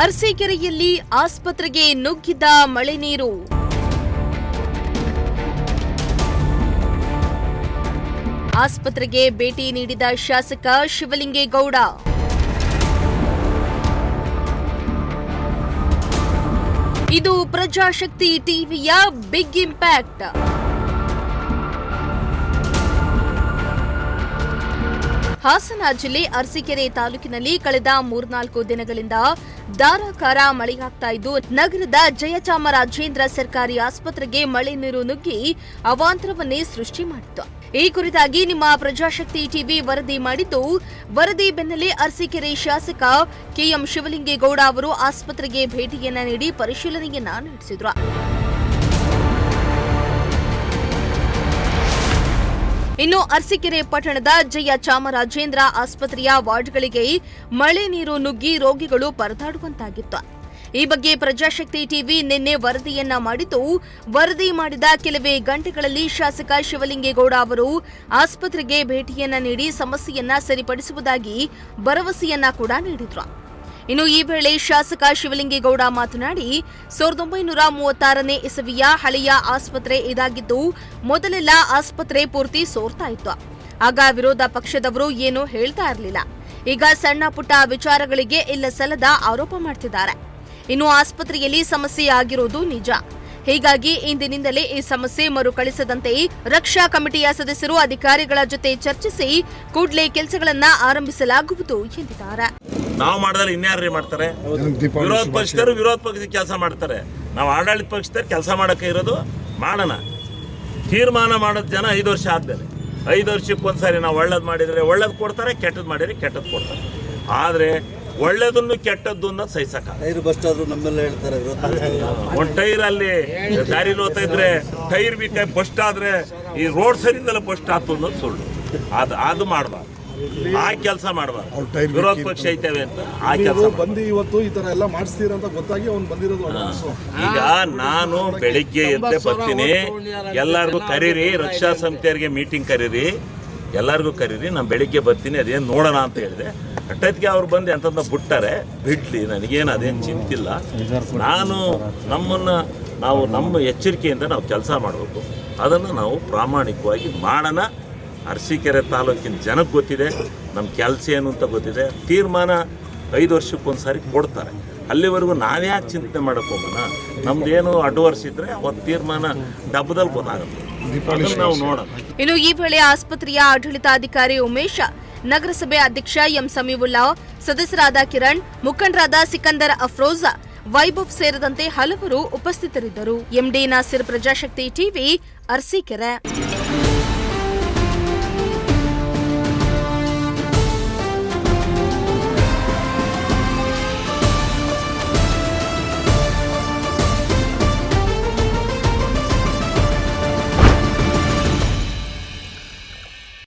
ಅರಸೀಕೆರೆಯಲ್ಲಿ ಆಸ್ಪತ್ರೆಗೆ ನುಗ್ಗಿದ ಮಳೆ ನೀರು. ಆಸ್ಪತ್ರೆಗೆ ಭೇಟಿ ನೀಡಿದ ಶಾಸಕ ಶಿವಲಿಂಗೇಗೌಡ. ಇದು ಪ್ರಜಾಶಕ್ತಿ ಟಿವಿಯ ಬಿಗ್ ಇಂಪ್ಯಾಕ್ಟ್. ಹಾಸನ ಜಿಲ್ಲೆ ಅರಸೀಕೆರೆ ತಾಲೂಕಿನಲ್ಲಿ ಕಳೆದ 3-4 ದಿನಗಳಿಂದ ಧಾರಾಕಾರ ಮಳೆಯಾಗ್ತಾ ಇದ್ದು, ನಗರದ ಜಯಚಾಮರಾಜೇಂದ್ರ ಸರ್ಕಾರಿ ಆಸ್ಪತ್ರೆಗೆ ಮಳೆ ನೀರು ನುಗ್ಗಿ ಅವಾಂತರವನ್ನೇ ಸೃಷ್ಟಿ ಮಾಡಿತ್ತು. ಈ ಕುರಿತಾಗಿ ನಿಮ್ಮ ಪ್ರಜಾಶಕ್ತಿ ಟಿವಿ ವರದಿ ಮಾಡಿದ್ದು, ವರದಿ ಬೆನ್ನಲ್ಲೇ ಅರಸೀಕೆರೆ ಶಾಸಕ ಕೆಎಂ ಶಿವಲಿಂಗೇಗೌಡ ಅವರು ಆಸ್ಪತ್ರೆಗೆ ಭೇಟಿಯನ್ನ ನೀಡಿ ಪರಿಶೀಲನೆಯನ್ನ ನಡೆಸಿದ್ರು. ಇನ್ನು ಅರಸೀಕೆರೆ ಪಟ್ಟಣದ ಜಯಚಾಮರಾಜೇಂದ್ರ ಆಸ್ಪತ್ರೆಯ ವಾರ್ಡ್ಗಳಿಗೆ ಮಳೆ ನೀರು ನುಗ್ಗಿ ರೋಗಿಗಳು ಪರದಾಡುವಂತಾಗಿತ್ತು. ಈ ಬಗ್ಗೆ ಪ್ರಜಾಶಕ್ತಿ ಟಿವಿ ನಿನ್ನೆ ವರದಿಯನ್ನ ಮಾಡಿದ್ದು, ವರದಿ ಮಾಡಿದ ಕೆಲವೇ ಗಂಟೆಗಳಲ್ಲಿ ಶಾಸಕ ಶಿವಲಿಂಗೇಗೌಡ ಅವರು ಆಸ್ಪತ್ರೆಗೆ ಭೇಟಿಯನ್ನ ನೀಡಿ ಸಮಸ್ಯೆಯನ್ನ ಸರಿಪಡಿಸುವುದಾಗಿ ಭರವಸೆಯನ್ನ ಕೂಡ ನೀಡಿದ್ರು. ಇನ್ನು ಈ ವೇಳೆ ಶಾಸಕ ಶಿವಲಿಂಗೇಗೌಡ ಮಾತನಾಡಿ, 1936ನೇ ಇಸವಿಯ ಹಳೆಯ ಆಸ್ಪತ್ರೆ ಇದಾಗಿದ್ದು, ಮೊದಲೆಲ್ಲ ಆಸ್ಪತ್ರೆ ಪೂರ್ತಿ ಸೋರ್ತಾ ಇತ್ತು. ಆಗ ವಿರೋಧ ಪಕ್ಷದವರು ಏನೂ ಹೇಳ್ತಾ ಇರಲಿಲ್ಲ. ಈಗ ಸಣ್ಣ ಪುಟ್ಟ ವಿಚಾರಗಳಿಗೆ ಇಲ್ಲ ಸಲ್ಲದ ಆರೋಪ ಮಾಡ್ತಿದ್ದಾರೆ. ಇನ್ನು ಆಸ್ಪತ್ರೆಯಲ್ಲಿ ಸಮಸ್ಯೆ ಆಗಿರೋದು ನಿಜ. ಹೀಗಾಗಿ ಇಂದಿನಿಂದಲೇ ಈ ಸಮಸ್ಯೆ ಮರುಕಳಿಸದಂತೆ ರಕ್ಷಾ ಕಮಿಟಿಯ ಸದಸ್ಯರು ಅಧಿಕಾರಿಗಳ ಜೊತೆ ಚರ್ಚಿಸಿ ಕೂಡಲೇ ಕೆಲಸಗಳನ್ನ ಆರಂಭಿಸಲಾಗುವುದು ಎಂದಿದ್ದಾರೆ. ನಾವು ಮಾಡಿದ್ರೆ ಇನ್ಯಾರೇ ಮಾಡ್ತಾರೆ? ವಿರೋಧ ಪಕ್ಷದ ಕೆಲಸ ಮಾಡ್ತಾರೆ. ನಾವು ಆಡಳಿತ ಪಕ್ಷದವ್ರು ಕೆಲಸ ಮಾಡಕ್ಕೆ ಇರೋದು ಮಾಡೋಣ. ತೀರ್ಮಾನ ಮಾಡೋದು ಜನ 5 ವರ್ಷ ಆದ್ಮೇಲೆ. 5 ವರ್ಷಕ್ಕೊಂದ್ಸರಿ ನಾವು ಒಳ್ಳೇದು ಮಾಡಿದರೆ ಒಳ್ಳೇದು ಕೊಡ್ತಾರೆ, ಕೆಟ್ಟದ್ದು ಮಾಡಿದರೆ ಕೆಟ್ಟದ್ದು ಕೊಡ್ತಾರೆ. ಆದರೆ ಒಳ್ಳೇದನ್ನು ಕೆಟ್ಟದ್ದು ಅನ್ನೋದು ಸಹಿಸಕ. ಒಂದು ಟೈರ್ ಅಲ್ಲಿ ದಾರಿಲಿ ಹೋಗ್ತಾ ಇದ್ರೆ ಟೈರ್ ಬೇಕಾಗಿ ಬಸ್ಟ್ ಆದ್ರೆ ಈ ರೋಡ್ ಸೈಡಿಂದೆಲ್ಲ ಬಸ್ಟ್ ಆಯ್ತು ಅನ್ನೋದು ಸುಳ್ಳು. ಅದು ಮಾಡಬಾರ್ದು. ಆ ಕೆಲಸ ಮಾಡಬಾರ್ದು. ವಿರೋಧ ಪಕ್ಷ ಐತೇವೆ ಅಂತ ಆ ಕೆಲಸ ಬಂದು ಇವತ್ತು ಈ ತರ ಎಲ್ಲ ಮಾಡಿಸ್ತೀರ ಅಂತ ಗೊತ್ತಾಗಿ ಅವ್ನು ಬಂದಿರೋದು. ಈಗ ನಾನು ಬೆಳಿಗ್ಗೆ ಎದ್ದೆ ಬರ್ತೀನಿ, ಎಲ್ಲರಿಗೂ ಕರೀರಿ, ರಕ್ಷಾ ಸಮಿತಿಯವರಿಗೆ ಮೀಟಿಂಗ್ ಕರೀರಿ, ಎಲ್ಲರಿಗೂ ಕರೀರಿ, ನಾನು ಬೆಳಿಗ್ಗೆ ಬರ್ತೀನಿ, ಅದೇನು ನೋಡೋಣ ಅಂತ ಹೇಳಿದೆ. ಅಟ್ಟತ್ತಿಗೆ ಅವ್ರು ಬಂದು ಎಂತಂದ ಬಿಟ್ಟಾರೆ, ಬಿಡ್ಲಿ, ನನಗೇನು ಅದೇನು ಚಿಂತಿಲ್ಲ. ನಾವು ನಮ್ಮ ಎಚ್ಚರಿಕೆಯಿಂದ ನಾವು ಕೆಲಸ ಮಾಡಬೇಕು. ಅದನ್ನು ನಾವು ಪ್ರಾಮಾಣಿಕವಾಗಿ ಮಾಡೋಣ. ಅರಸೀಕೆರೆ ತಾಲೂಕಿನ ಜನಕ್ಕೆ ಗೊತ್ತಿದೆ ನಮ್ಮ ಕೆಲಸ ಏನು ಅಂತ ಗೊತ್ತಿದೆ. ತೀರ್ಮಾನ 5 ವರ್ಷಕ್ಕೊಂದ್ಸಾರಿ ಕೊಡ್ತಾರೆ. ಅಲ್ಲಿವರೆಗೂ ನಾವ್ಯಾಕೆ ಚಿಂತೆ ಮಾಡಕ್ಕೆ ಹೋಗೋಣ? ನಮ್ದೇನು ಅಡ್ವಾನ್ಸ್ ಇದ್ರೆ ಅವತ್ತು ತೀರ್ಮಾನ ಡಬ್ಬದಲ್ಲಿ ಗೊತ್ತಾಗುತ್ತೆ. ನಾವು ನೋಡೋಣ. ಇನ್ನು ಈ ವೇಳೆ ಆಸ್ಪತ್ರೆಯ ಆಡಳಿತಾಧಿಕಾರಿ ಉಮೇಶ್, ನಗರಸಭೆ ಅಧ್ಯಕ್ಷ ಎಂ ಸಮೀವುಲ್ಲಾ, ಸದಸ್ಯರಾದ ಕಿರಣ್, ಮುಖಂಡರಾದ ಸಿಕಂದರ್ ಅಫ್ರೋಜ್, ವೈಭವ್ ಸೇರಿದಂತೆ ಹಲವರು ಉಪಸ್ಥಿತರಿದ್ದರು. MD Nasir, Prajashakti TV, Arsikere.